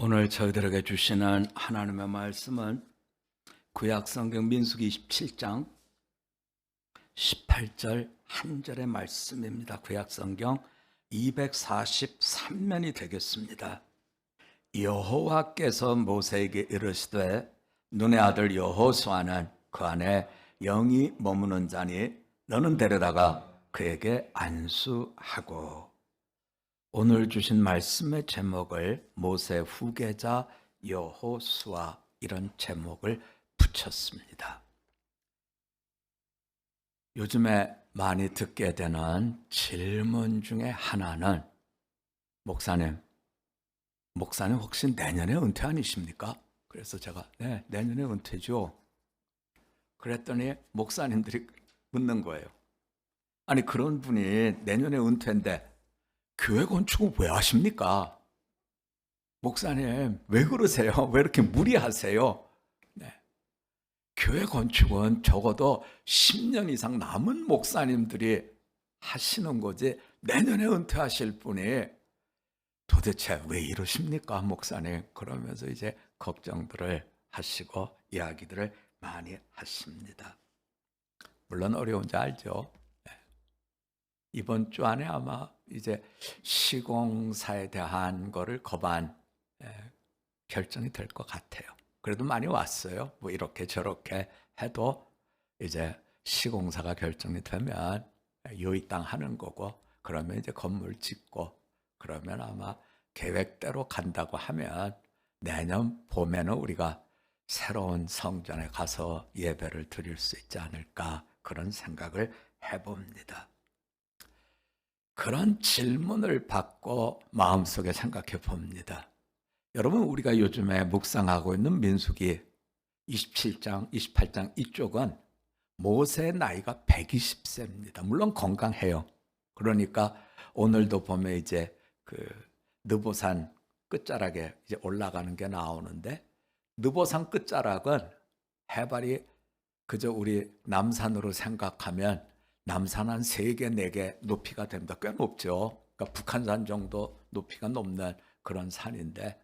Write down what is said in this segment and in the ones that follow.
오늘 저희들에게 주시는 하나님의 말씀은 구약성경 민수기 27장 18절 한 절의 말씀입니다. 구약성경 243면이 되겠습니다. 여호와께서 모세에게 이르시되 눈의 아들 여호수아는 그 안에 영이 머무는 자니 너는 데려다가 그에게 안수하고. 오늘 주신 말씀의 제목을 모세 후계자 여호수아 이런 제목을 붙였습니다. 요즘에 많이 듣게 되는 질문 중에 하나는 목사님 혹시 내년에 은퇴 아니십니까? 그래서 제가 네, 내년에 은퇴죠. 그랬더니 목사님들이 묻는 거예요. 아니 그런 분이 내년에 은퇴인데 교회 건축은 왜 하십니까? 목사님, 왜 그러세요? 왜 이렇게 무리하세요? 네. 교회 건축은 적어도 10년 이상 남은 목사님들이 하시는 거지, 내년에 은퇴하실 분이 도대체 왜 이러십니까, 목사님? 그러면서 이제 걱정들을 하시고 이야기들을 많이 하십니다. 물론 어려운지 알죠? 이번 주 안에 아마 이제 시공사에 대한 거를 거반 결정이 될 것 같아요. 그래도 많이 왔어요. 뭐 이렇게 저렇게 해도 이제 시공사가 결정이 되면 요이 땅 하는 거고, 그러면 이제 건물 짓고, 그러면 아마 계획대로 간다고 하면 내년 봄에는 우리가 새로운 성전에 가서 예배를 드릴 수 있지 않을까, 그런 생각을 해봅니다. 그런 질문을 받고 마음속에 생각해 봅니다. 여러분, 우리가 요즘에 묵상하고 있는 민수기 27장, 28장 이쪽은 모세의 나이가 120세입니다. 물론 건강해요. 그러니까 오늘도 보면 이제 그 느보산 끝자락에 이제 올라가는 게 나오는데, 느보산 끝자락은 해발이 그저 우리 남산으로 생각하면 남산 한 3개, 4개 높이가 됩니다. 꽤 높죠. 그러니까 북한산 정도 높이가 높는 그런 산인데,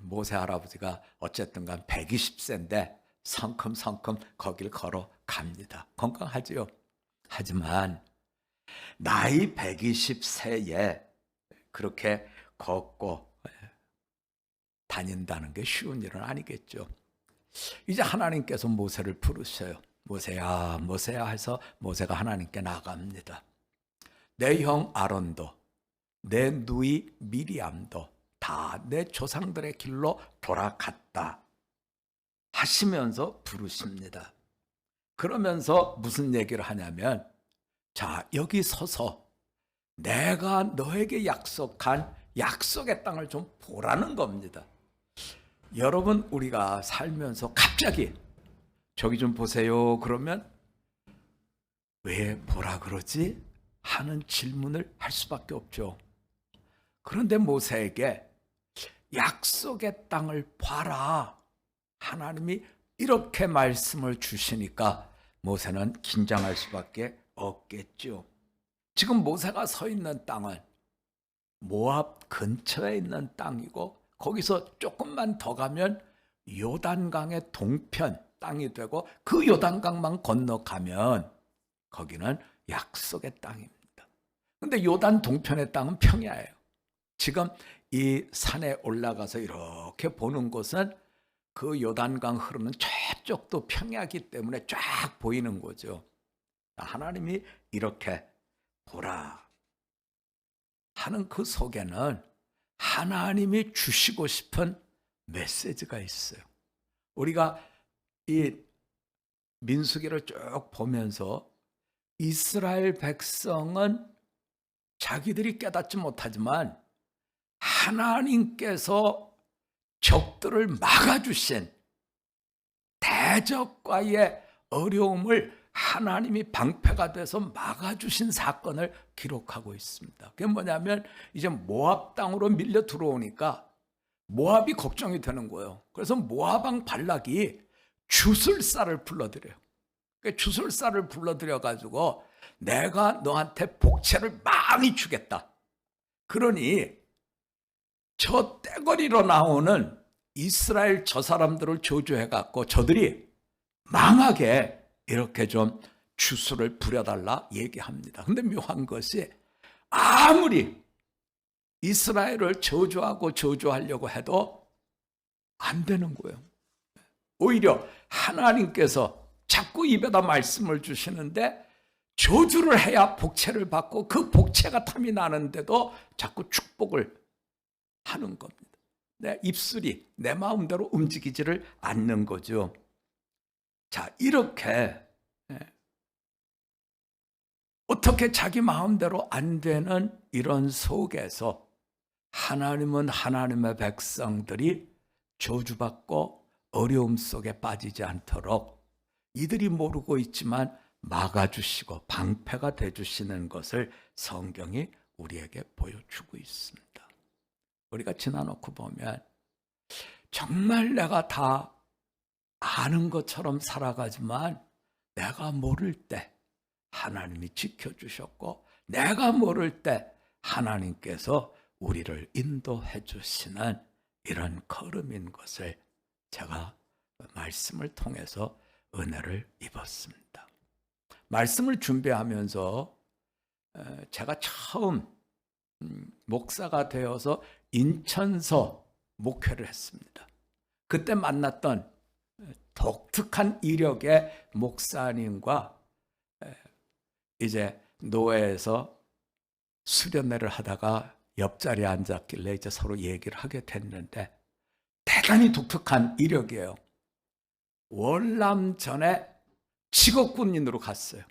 모세 할아버지가 어쨌든 간 120세인데 성큼성큼 거길 걸어갑니다. 건강하지요. 하지만 나이 120세에 그렇게 걷고 다닌다는 게 쉬운 일은 아니겠죠. 이제 하나님께서 모세를 부르셔요. 모세야, 모세야 해서 모세가 하나님께 나갑니다. 내 형 아론도, 내 누이 미리암도 다 내 조상들의 길로 돌아갔다 하시면서 부르십니다. 그러면서 무슨 얘기를 하냐면, 자, 여기 서서 내가 너에게 약속한 약속의 땅을 좀 보라는 겁니다. 여러분, 우리가 살면서 갑자기 저기 좀 보세요 그러면 왜 보라 그러지? 하는 질문을 할 수밖에 없죠. 그런데 모세에게 약속의 땅을 봐라, 하나님이 이렇게 말씀을 주시니까 모세는 긴장할 수밖에 없겠죠. 지금 모세가 서 있는 땅은 모압 근처에 있는 땅이고, 거기서 조금만 더 가면 요단강의 동편 땅이 되고, 그 요단강만 건너가면 거기는 약속의 땅입니다. 그런데 요단 동편의 땅은 평야예요. 지금 이 산에 올라가서 이렇게 보는 곳은 그 요단강 흐르는 저쪽도 평야이기 때문에 쫙 보이는 거죠. 하나님이 이렇게 보라 하는 그 속에는 하나님이 주시고 싶은 메시지가 있어요. 우리가 이 민수기를 쭉 보면서 이스라엘 백성은 자기들이 깨닫지 못하지만 하나님께서 적들을 막아주신 대적과의 어려움을 하나님이 방패가 돼서 막아주신 사건을 기록하고 있습니다. 그게 뭐냐면, 이제 모압 땅으로 밀려 들어오니까 모압이 걱정이 되는 거예요. 그래서 모압 왕 발락이 주술사를 불러들여요. 주술사를 불러들여가지고 내가 너한테 복채를 많이 주겠다. 그러니 저 떼거리로 나오는 이스라엘 저 사람들을 저주해 갖고 저들이 망하게 이렇게 좀 주술을 부려달라 얘기합니다. 근데 묘한 것이 아무리 이스라엘을 저주하려고 해도 안 되는 거예요. 오히려 하나님께서 자꾸 입에다 말씀을 주시는데 저주를 해야 복채를 받고 그 복채가 탐이 나는데도 자꾸 축복을 하는 겁니다. 내 입술이 내 마음대로 움직이지를 않는 거죠. 자, 이렇게 어떻게 자기 마음대로 안 되는 이런 속에서 하나님은 하나님의 백성들이 저주받고 어려움 속에 빠지지 않도록 이들이 모르고 있지만 막아주시고 방패가 되주시는 것을 성경이 우리에게 보여주고 있습니다. 우리가 지나놓고 보면 정말 내가 다 아는 것처럼 살아가지만 내가 모를 때 하나님이 지켜주셨고 내가 모를 때 하나님께서 우리를 인도해 주시는 이런 걸음인 것을 제가 말씀을 통해서 은혜를 입었습니다. 말씀을 준비하면서 제가 처음 목사가 되어서 인천서 목회를 했습니다. 그때 만났던 독특한 이력의 목사님과 이제 노회에서 수련회를 하다가 옆자리에 앉았길래 이제 서로 얘기를 하게 됐는데 대단히 독특한 이력이에요. 월남전에 직업군인으로 갔어요.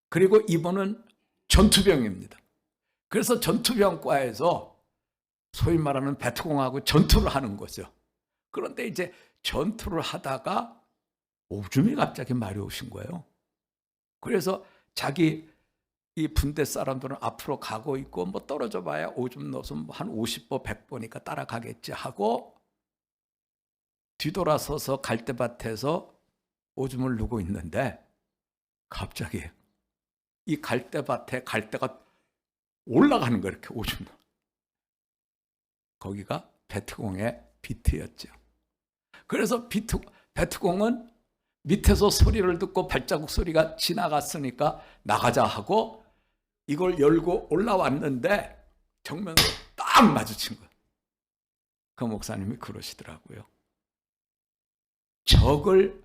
그리고 이분은 전투병입니다. 그래서 전투병과에서 소위 말하는 베트공하고 전투를 하는 거죠. 그런데 이제 전투를 하다가 오줌이 갑자기 마려우신 거예요. 그래서 자기 이 분대 사람들은 앞으로 가고 있고 뭐 떨어져 봐야 오줌 넣어서 한 50보 100보니까 따라가겠지 하고 뒤돌아서서 갈대밭에서 오줌을 누고 있는데 갑자기 이 갈대밭에 갈대가 올라가는 거예요. 이렇게 오줌. 거기가 베트공의 비트였죠. 그래서 베트공은 밑에서 소리를 듣고 발자국 소리가 지나갔으니까 나가자 하고 이걸 열고 올라왔는데 정면으로 딱 마주친 거예요. 그 목사님이 그러시더라고요. 적을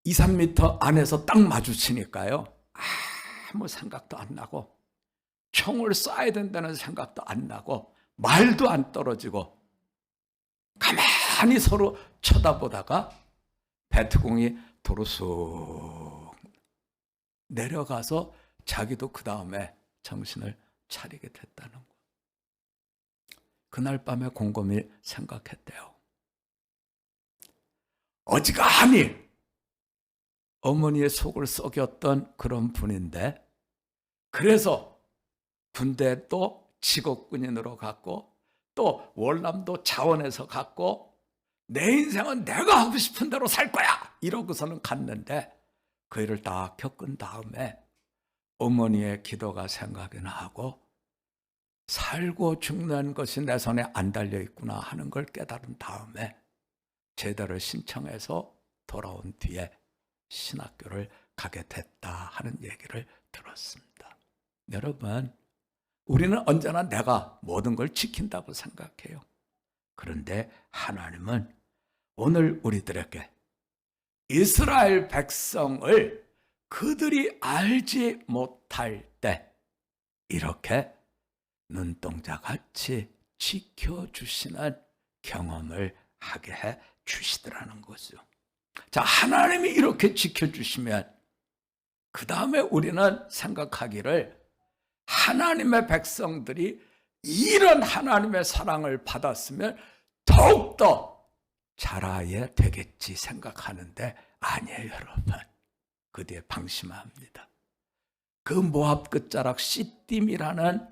2, 3m 안에서 딱 마주치니까요. 아무 생각도 안 나고 총을 쏴야 된다는 생각도 안 나고 말도 안 떨어지고 가만히 서로 쳐다보다가 베트공이 도로 쑥 내려가서 자기도 그 다음에 정신을 차리게 됐다는 거. 그날 밤에 곰곰이 생각했대요. 어지간히 어머니의 속을 썩였던 그런 분인데 그래서 군대에 또 직업군인으로 갔고 또 월남도 자원에서 갔고 내 인생은 내가 하고 싶은 대로 살 거야 이러고서는 갔는데 그 일을 다 겪은 다음에 어머니의 기도가 생각이 나고 살고 죽는 것이 내 손에 안 달려 있구나 하는 걸 깨달은 다음에 제대를 신청해서 돌아온 뒤에 신학교를 가게 됐다 하는 얘기를 들었습니다. 여러분, 우리는 언제나 내가 모든 걸 지킨다고 생각해요. 그런데 하나님은 오늘 우리들에게 이스라엘 백성을 그들이 알지 못할 때 이렇게 눈동자같이 지켜주시는 경험을 하게 해 주시더라는 거죠. 자, 하나님이 이렇게 지켜주시면 그 다음에 우리는 생각하기를 하나님의 백성들이 이런 하나님의 사랑을 받았으면 더욱더 잘해야 되겠지 생각하는데 아니에요, 여러분. 그 뒤에 방심합니다. 그 모압 끝자락 시딤이라는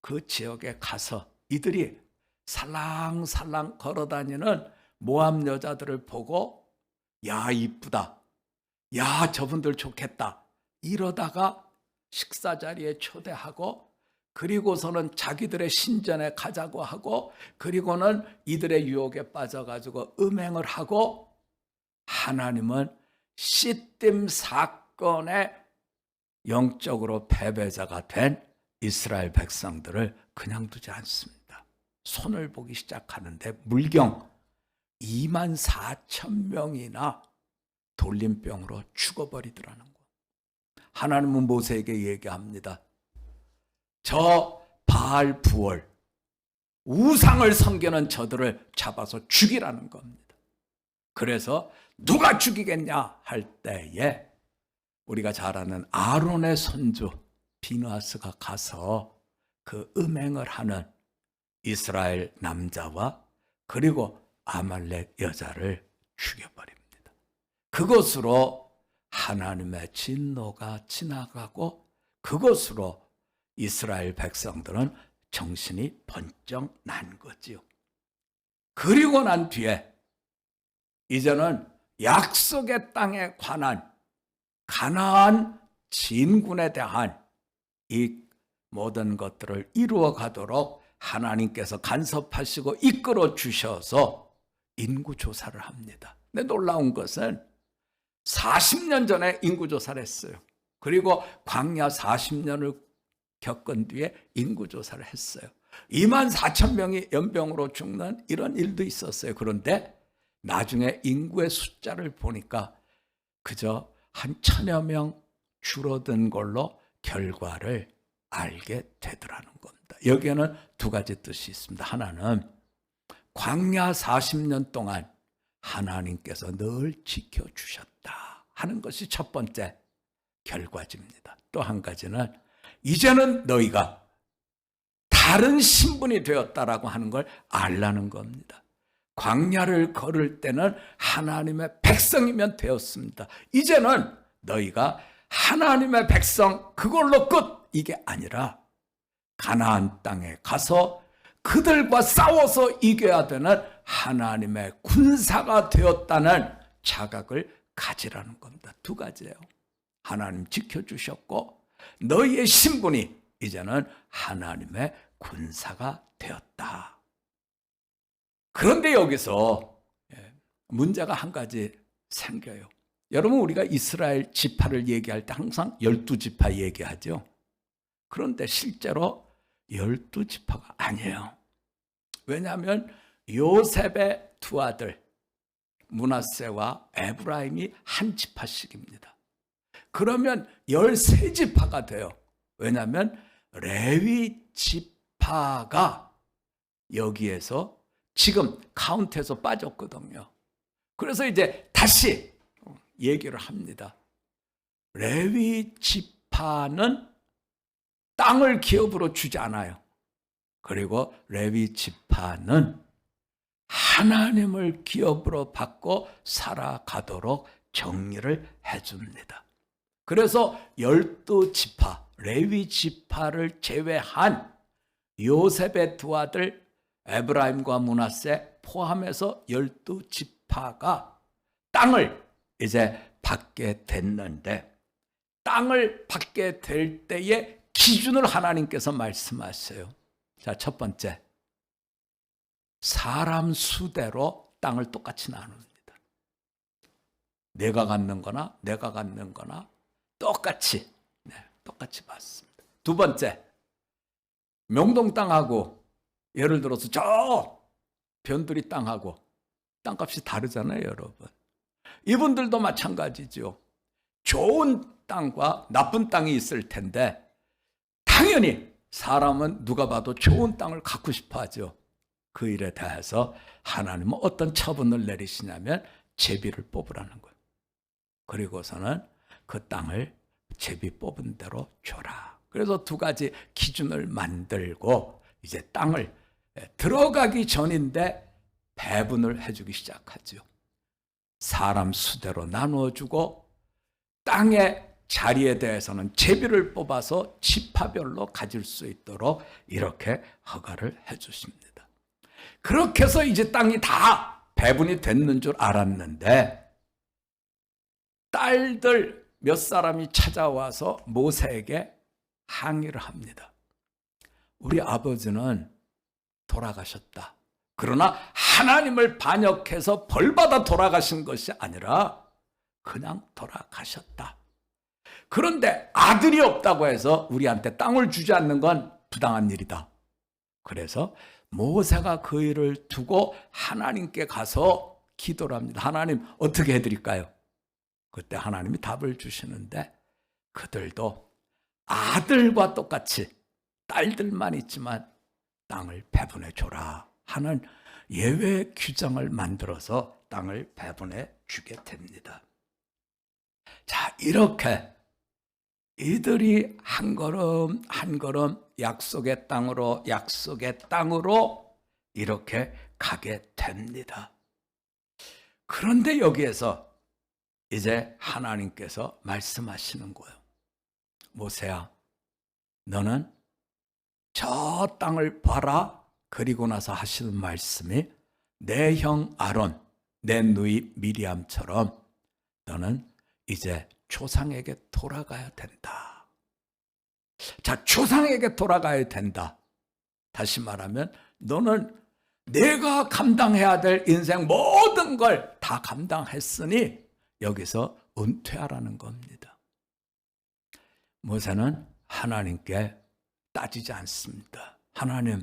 그 지역에 가서 이들이 살랑살랑 걸어다니는 모압 여자들을 보고 야 이쁘다, 야 저분들 좋겠다 이러다가 식사 자리에 초대하고 그리고서는 자기들의 신전에 가자고 하고, 그리고는 이들의 유혹에 빠져가지고 음행을 하고, 하나님은 시딤 사건의 영적으로 패배자가 된 이스라엘 백성들을 그냥 두지 않습니다. 손을 보기 시작하는데 물경 24,000명이나 돌림병으로 죽어버리더라는 거. 하나님은 모세에게 얘기합니다. 저 바알 부월 우상을 섬기는 저들을 잡아서 죽이라는 겁니다. 그래서 누가 죽이겠냐 할 때에 우리가 잘 아는 아론의 손주 비느하스가 가서 그 음행을 하는 이스라엘 남자와 그리고 아말렉 여자를 죽여버립니다. 그것으로 하나님의 진노가 지나가고, 그것으로 이스라엘 백성들은 정신이 번쩍 난 거지요. 그리고 난 뒤에 이제는 약속의 땅에 관한 가나안 진군에 대한 이 모든 것들을 이루어 가도록 하나님께서 간섭하시고 이끌어 주셔서 인구조사를 합니다. 근데 놀라운 것은 40년 전에 인구조사를 했어요. 그리고 광야 40년을 겪은 뒤에 인구조사를 했어요. 24,000명이 연병으로 죽는 이런 일도 있었어요. 그런데 나중에 인구의 숫자를 보니까 그저 한 1,000여 명 줄어든 걸로 결과를 알게 되더라는 겁니다. 여기에는 두 가지 뜻이 있습니다. 하나는 광야 40년 동안 하나님께서 늘 지켜주셨다 하는 것이 첫 번째 결과지입니다. 또 한 가지는 이제는 너희가 다른 신분이 되었다라고 하는 걸 알라는 겁니다. 광야를 걸을 때는 하나님의 백성이면 되었습니다. 이제는 너희가 하나님의 백성 그걸로 끝, 이게 아니라 가나안 땅에 가서 그들과 싸워서 이겨야 되는 하나님의 군사가 되었다는 자각을 가지라는 겁니다. 두 가지예요. 하나님 지켜주셨고 너희의 신분이 이제는 하나님의 군사가 되었다. 그런데 여기서 문제가 한 가지 생겨요. 여러분, 우리가 이스라엘 지파를 얘기할 때 항상 12지파 얘기하죠. 그런데 실제로 12지파가 아니에요. 왜냐하면 요셉의 두 아들 므낫세와 에브라임이 한 지파씩입니다. 그러면 13지파가 돼요. 왜냐하면 레위 지파가 여기에서 지금 카운트에서 빠졌거든요. 그래서 이제 다시 얘기를 합니다. 레위 지파는 땅을 기업으로 주지 않아요. 그리고 레위 지파는 하나님을 기업으로 받고 살아가도록 정리를 해줍니다. 그래서 12지파, 레위 지파를 제외한 요셉의 두 아들 에브라임과 므낫세 포함해서 12지파가 땅을 이제 받게 됐는데, 땅을 받게 될 때의 기준을 하나님께서 말씀하세요. 자, 첫 번째, 사람 수대로 땅을 똑같이 나눕니다. 내가 갖는 거나 내가 갖는 거나 똑같이 받습니다. 두 번째, 명동 땅하고 예를 들어서 저 변두리 땅하고 땅값이 다르잖아요, 여러분. 이분들도 마찬가지죠. 좋은 땅과 나쁜 땅이 있을 텐데 당연히 사람은 누가 봐도 좋은 땅을 갖고 싶어 하죠. 그 일에 대해서 하나님은 어떤 처분을 내리시냐면 제비를 뽑으라는 거예요. 그리고서는 그 땅을 제비 뽑은 대로 줘라. 그래서 두 가지 기준을 만들고 이제 땅을 들어가기 전인데 배분을 해주기 시작하죠. 사람 수대로 나누어주고 땅의 자리에 대해서는 제비를 뽑아서 지파별로 가질 수 있도록 이렇게 허가를 해주십니다. 그렇게 해서 이제 땅이 다 배분이 됐는 줄 알았는데 딸들 몇 사람이 찾아와서 모세에게 항의를 합니다. 우리 아버지는 돌아가셨다. 그러나 하나님을 반역해서 벌받아 돌아가신 것이 아니라 그냥 돌아가셨다. 그런데 아들이 없다고 해서 우리한테 땅을 주지 않는 건 부당한 일이다. 그래서 모세가 그 일을 두고 하나님께 가서 기도를 합니다. 하나님 어떻게 해드릴까요? 그때 하나님이 답을 주시는데 그들도 아들과 똑같이 딸들만 있지만 땅을 배분해 줘라 하는 예외 규정을 만들어서 땅을 배분해 주게 됩니다. 자, 이렇게 이들이 한 걸음 한 걸음 약속의 땅으로 이렇게 가게 됩니다. 그런데 여기에서 이제 하나님께서 말씀하시는 거예요. 모세야, 너는 저 땅을 봐라. 그리고 나서 하시는 말씀이 내 형 아론, 내 누이 미리암처럼 너는 이제 조상에게 돌아가야 된다. 자, 조상에게 돌아가야 된다. 다시 말하면 너는 내가 감당해야 될 인생 모든 걸 다 감당했으니 여기서 은퇴하라는 겁니다. 모세는 하나님께 따지지 않습니다. 하나님,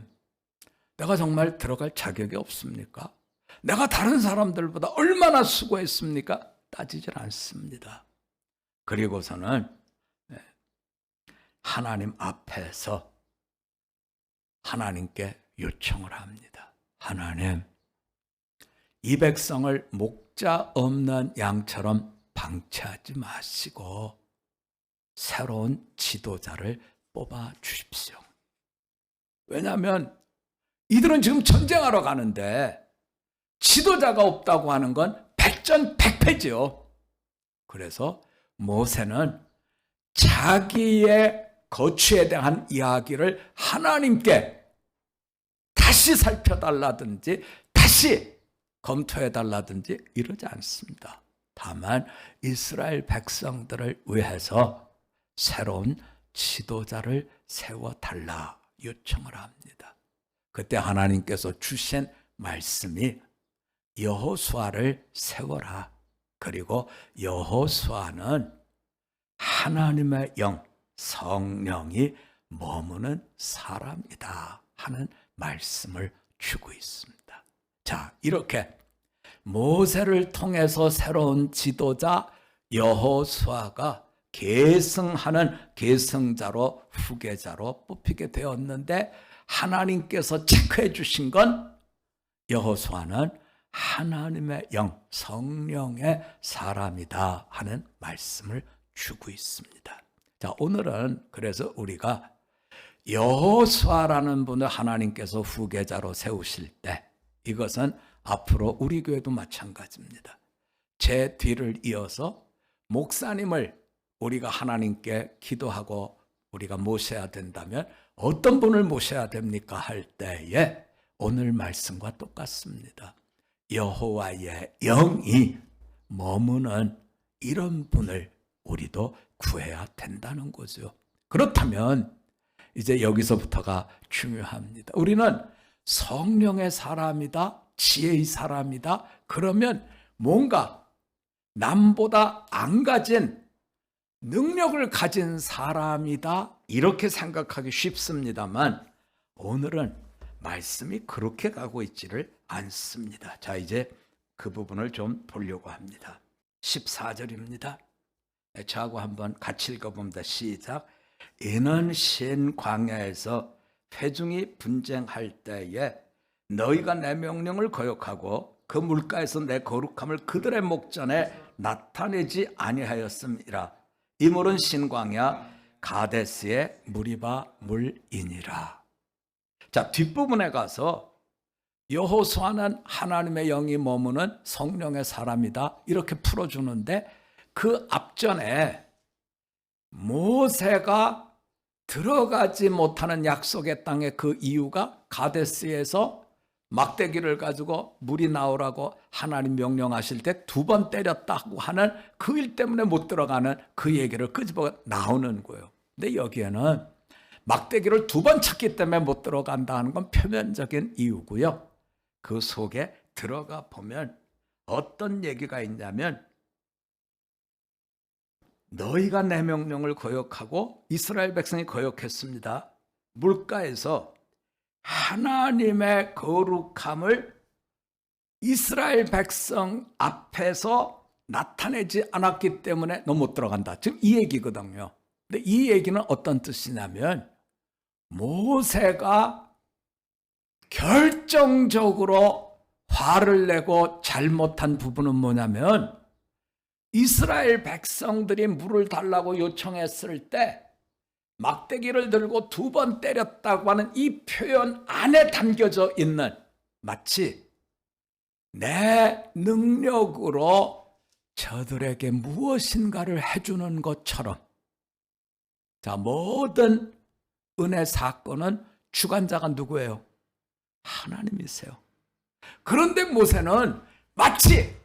내가 정말 들어갈 자격이 없습니까? 내가 다른 사람들보다 얼마나 수고했습니까? 따지질 않습니다. 그리고서는 하나님 앞에서 하나님께 요청을 합니다. 하나님, 이 백성을 목자 없는 양처럼 방치하지 마시고 새로운 지도자를 뽑아 주십시오. 왜냐하면 이들은 지금 전쟁하러 가는데 지도자가 없다고 하는 건 백전백패죠. 그래서 모세는 자기의 거취에 대한 이야기를 하나님께 다시 살펴달라든지 다시 검토해달라든지 이러지 않습니다. 다만 이스라엘 백성들을 위해서 새로운 지도자를 세워달라 요청을 합니다. 그때 하나님께서 주신 말씀이 여호수아를 세워라. 그리고 여호수아는 하나님의 영, 성령이 머무는 사람이다 하는 말씀을 주고 있습니다. 자, 이렇게 모세를 통해서 새로운 지도자 여호수아가 계승하는 계승자로 후계자로 뽑히게 되었는데 하나님께서 체크해 주신 건 여호수아는 하나님의 영, 성령의 사람이다 하는 말씀을 주고 있습니다. 자, 오늘은 그래서 우리가 여호수아라는 분을 하나님께서 후계자로 세우실 때 이것은 앞으로 우리 교회도 마찬가지입니다. 제 뒤를 이어서 목사님을 우리가 하나님께 기도하고 우리가 모셔야 된다면 어떤 분을 모셔야 됩니까? 할 때에 오늘 말씀과 똑같습니다. 여호와의 영이 머무는 이런 분을 우리도 구해야 된다는 거죠. 그렇다면 이제 여기서부터가 중요합니다. 우리는 성령의 사람이다, 지혜의 사람이다. 그러면 뭔가 남보다 안 가진 능력을 가진 사람이다 이렇게 생각하기 쉽습니다만 오늘은 말씀이 그렇게 가고 있지를 않습니다. 자, 이제 그 부분을 좀 보려고 합니다. 14절입니다. 저하고 한번 같이 읽어봅니다. 시작. 이는 신 광야에서 회중이 분쟁할 때에 너희가 내 명령을 거역하고 그 물가에서 내 거룩함을 그들의 목전에 나타내지 아니하였음이라. 이 물은 신광야 가데스의 무리바 물이니라. 자, 뒷부분에 가서 여호수아는 하나님의 영이 머무는 성령의 사람이다 이렇게 풀어주는데 그 앞전에 모세가 들어가지 못하는 약속의 땅의 그 이유가 가데스에서 막대기를 가지고 물이 나오라고 하나님 명령하실 때 2번 때렸다고 하는 그 일 때문에 못 들어가는 그 얘기를 끄집어 나오는 거예요. 근데 여기에는 막대기를 2번 쳤기 때문에 못 들어간다 하는 건 표면적인 이유고요. 그 속에 들어가 보면 어떤 얘기가 있냐면 너희가 내 명령을 거역하고 이스라엘 백성이 거역했습니다. 물가에서 하나님의 거룩함을 이스라엘 백성 앞에서 나타내지 않았기 때문에 너 못 들어간다. 지금 이 얘기거든요. 근데 이 얘기는 어떤 뜻이냐면 모세가 결정적으로 화를 내고 잘못한 부분은 뭐냐면 이스라엘 백성들이 물을 달라고 요청했을 때 막대기를 들고 2번 때렸다고 하는 이 표현 안에 담겨져 있는 마치 내 능력으로 저들에게 무엇인가를 해주는 것처럼 자, 모든 은혜 사건은 주관자가 누구예요? 하나님이세요. 그런데 모세는 마치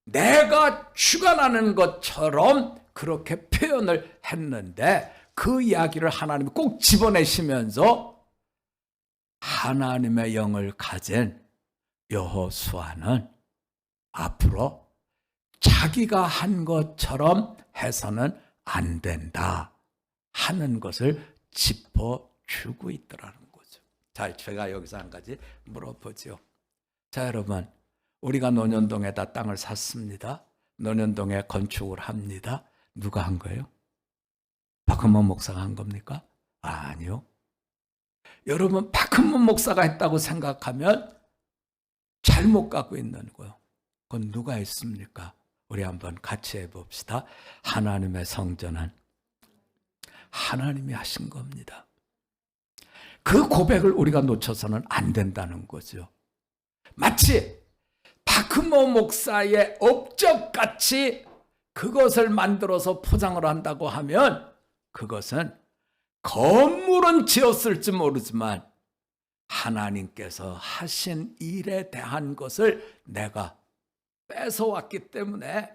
내가 주관하는 것처럼 그렇게 표현을 했는데 그 이야기를 하나님이 꼭 집어내시면서 하나님의 영을 가진 여호수아는 앞으로 자기가 한 것처럼 해서는 안 된다 하는 것을 짚어주고 있더라는 거죠. 자, 제가 여기서 한 가지 물어보죠. 자, 여러분, 우리가 논현동에다 땅을 샀습니다. 논현동에 건축을 합니다. 누가 한 거예요? 박흠원 목사가 한 겁니까? 아니요. 여러분, 박흠원 목사가 했다고 생각하면 잘못 갖고 있는 거예요. 그건 누가 했습니까? 우리 한번 같이 해봅시다. 하나님의 성전은 하나님이 하신 겁니다. 그 고백을 우리가 놓쳐서는 안 된다는 거죠. 마치 박흠호 목사의 업적같이 그것을 만들어서 포장을 한다고 하면 그것은 건물은 지었을지 모르지만 하나님께서 하신 일에 대한 것을 내가 뺏어왔기 때문에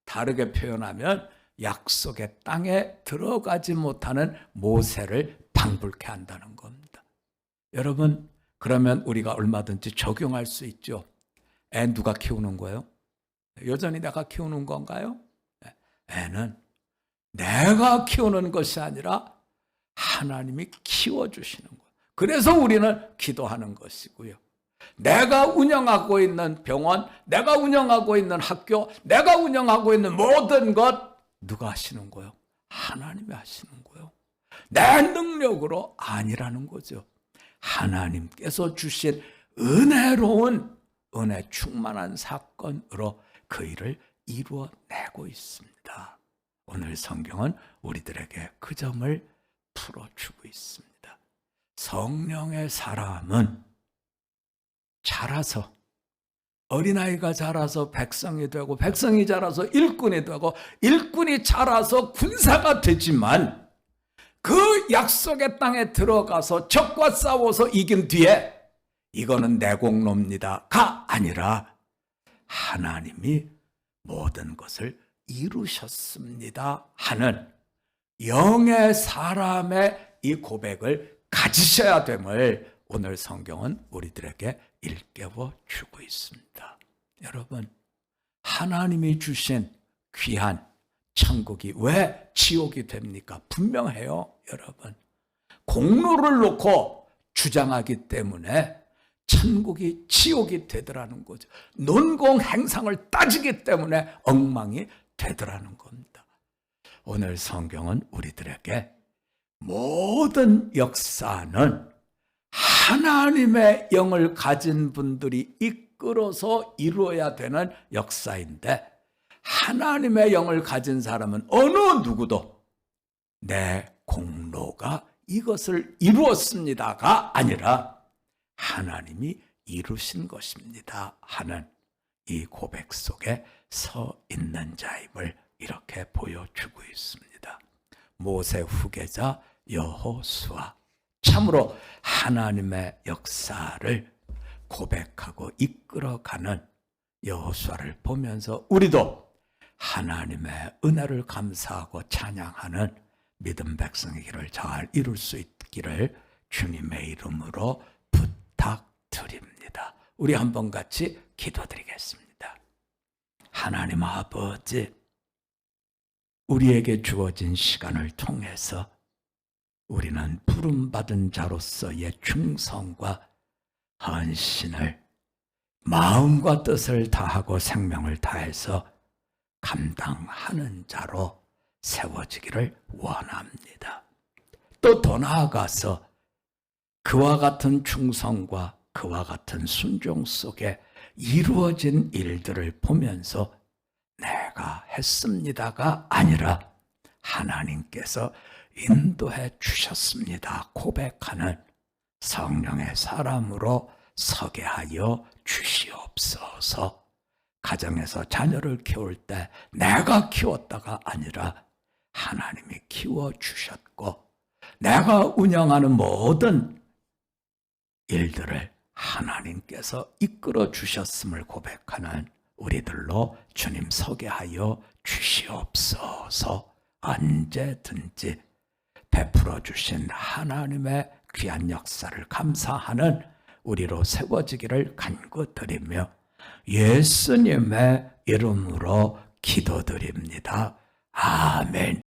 다르게 표현하면 약속의 땅에 들어가지 못하는 모세를 방불케 한다는 겁니다. 여러분, 그러면 우리가 얼마든지 적용할 수 있죠. 애 누가 키우는 거예요? 여전히 내가 키우는 건가요? 애는 내가 키우는 것이 아니라 하나님이 키워주시는 거예요. 그래서 우리는 기도하는 것이고요. 내가 운영하고 있는 병원, 내가 운영하고 있는 학교, 내가 운영하고 있는 모든 것 누가 하시는 거예요? 하나님이 하시는 거예요. 내 능력으로 아니라는 거죠. 하나님께서 주신 은혜로운 은혜 충만한 사건으로 그 일을 이루어내고 있습니다. 오늘 성경은 우리들에게 그 점을 풀어주고 있습니다. 성령의 사람은 자라서 어린아이가 자라서 백성이 되고 백성이 자라서 일꾼이 되고 일꾼이 자라서 군사가 되지만 그 약속의 땅에 들어가서 적과 싸워서 이긴 뒤에 이거는 내 공로입니다가 아니라 하나님이 모든 것을 이루셨습니다 하는 영의 사람의 이 고백을 가지셔야 됨을 오늘 성경은 우리들에게 일깨워 주고 있습니다. 여러분, 하나님이 주신 귀한 천국이 왜 지옥이 됩니까? 분명해요, 여러분. 공로를 놓고 주장하기 때문에 천국이 지옥이 되더라는 거죠. 논공 행상을 따지기 때문에 엉망이 되더라는 겁니다. 오늘 성경은 우리들에게 모든 역사는 하나님의 영을 가진 분들이 이끌어서 이루어야 되는 역사인데 하나님의 영을 가진 사람은 어느 누구도 내 공로가 이것을 이루었습니다가 아니라 하나님이 이루신 것입니다 하는 이 고백 속에 서 있는 자임을 이렇게 보여주고 있습니다. 모세 후계자 여호수아, 참으로 하나님의 역사를 고백하고 이끌어가는 여호수아를 보면서 우리도 하나님의 은혜를 감사하고 찬양하는 믿음 백성의 길을 잘 이룰 수 있기를 세워주시기를 주님의 이름으로 부탁드립니다. 우리 한번 같이 기도드리겠습니다. 하나님 아버지, 우리에게 주어진 시간을 통해서 우리는 부름받은 자로서의 충성과 헌신을 마음과 뜻을 다하고 생명을 다해서 감당하는 자로 세워지기를 원합니다. 또 더 나아가서 그와 같은 충성과 그와 같은 순종 속에 이루어진 일들을 보면서 내가 했습니다가 아니라 하나님께서 인도해 주셨습니다 고백하는 성령의 사람으로 서게 하여 주시옵소서. 가정에서 자녀를 키울 때 내가 키웠다가 아니라 하나님이 키워주셨고, 내가 운영하는 모든 일들을 하나님께서 이끌어 주셨음을 고백하는 우리들로 주님 서게 하여 주시옵소서. 언제든지 베풀어 주신 하나님의 귀한 역사를 감사하는 우리로 세워지기를 간구드리며 예수님의 이름으로 기도드립니다. 아멘.